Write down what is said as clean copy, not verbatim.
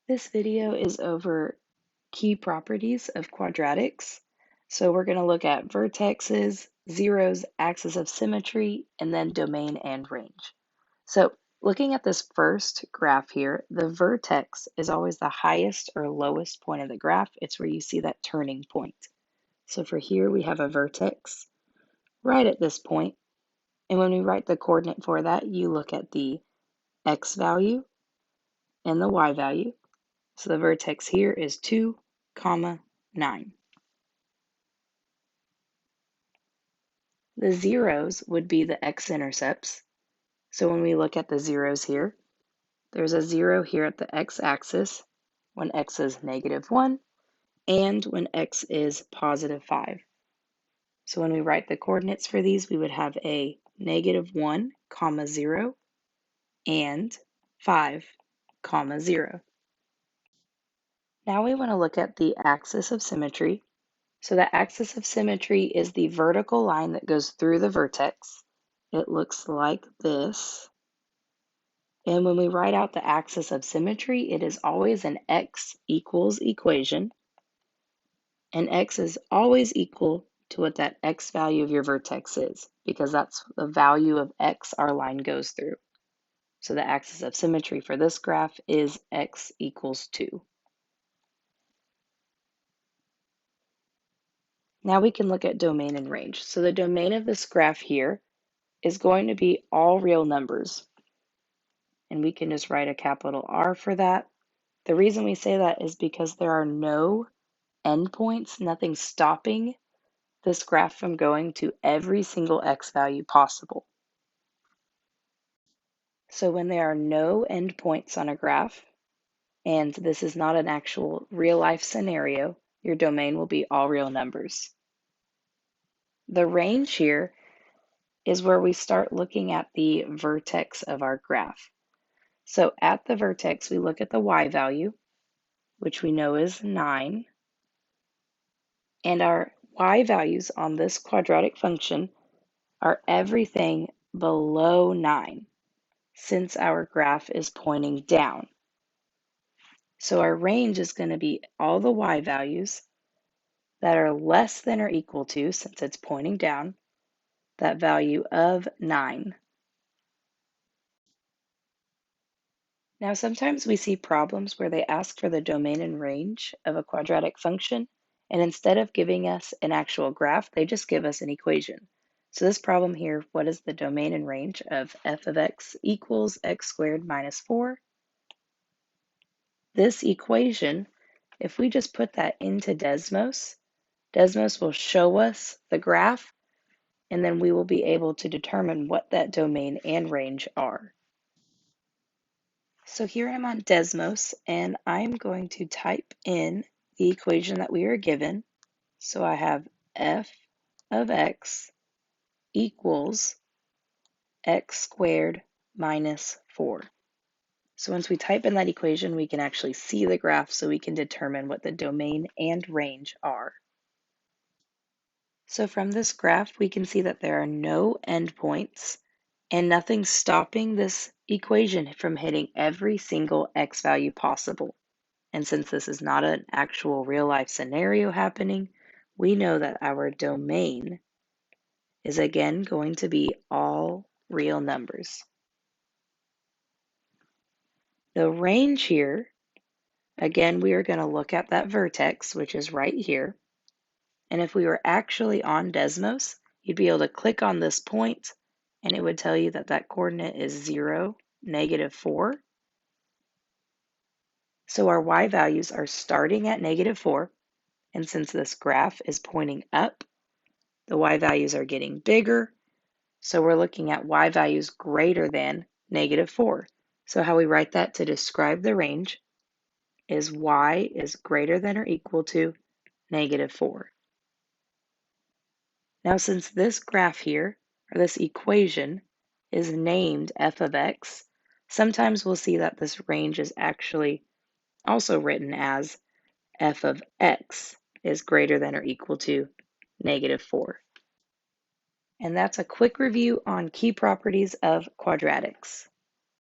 This video is over key properties of quadratics. So we're going to look at vertexes, zeros, axis of symmetry, and then domain and range. So looking at this first graph here, the vertex is always the highest or lowest point of the graph. It's where you see that turning point. So for here, we have a vertex right at this point. And when we write the coordinate for that, you look at the x value and the y value. So the vertex here is 2, 9. The zeros would be the x-intercepts. So when we look at the zeros here, there's a 0 here at the x-axis when x is -1 and when x is +5. So when we write the coordinates for these, we would have a -1, 0 and 5, 0. Now we want to look at the axis of symmetry. So the axis of symmetry is the vertical line that goes through the vertex. It looks like this. And when we write out the axis of symmetry, it is always an x equals equation. And x is always equal to what that x value of your vertex is, because that's the value of x our line goes through. So the axis of symmetry for this graph is x equals 2. Now we can look at domain and range. So the domain of this graph here is going to be all real numbers. And we can just write a capital R for that. The reason we say that is because there are no endpoints, nothing stopping this graph from going to every single x value possible. So when there are no endpoints on a graph, and this is not an actual real life scenario, your domain will be all real numbers. The range here is where we start looking at the vertex of our graph. So at the vertex, we look at the y value, which we know is 9. And our y values on this quadratic function are everything below 9, since our graph is pointing down. So our range is going to be all the y values that are less than or equal to, since it's pointing down, that value of 9. Now, sometimes we see problems where they ask for the domain and range of a quadratic function, and instead of giving us an actual graph, they just give us an equation. So this problem here, what is the domain and range of f of x equals x squared minus 4? This equation, if we just put that into Desmos, Desmos will show us the graph, and then we will be able to determine what that domain and range are. So here I'm on Desmos, and I'm going to type in the equation that we are given. So I have f of x equals x squared minus 4. So once we type in that equation, we can actually see the graph so we can determine what the domain and range are. So from this graph, we can see that there are no endpoints and nothing stopping this equation from hitting every single x value possible. And since this is not an actual real life scenario happening, we know that our domain is again going to be all real numbers. The range here, again, we are going to look at that vertex, which is right here. And if we were actually on Desmos, you'd be able to click on this point and it would tell you that that coordinate is 0, -4. So our y values are starting at -4. And since this graph is pointing up, the y values are getting bigger. So we're looking at y values greater than -4. So how we write that to describe the range is y is greater than or equal to -4. Now, since this graph here, or this equation, is named f of x, sometimes we'll see that this range is actually also written as f of x is greater than or equal to -4. And that's a quick review on key properties of quadratics.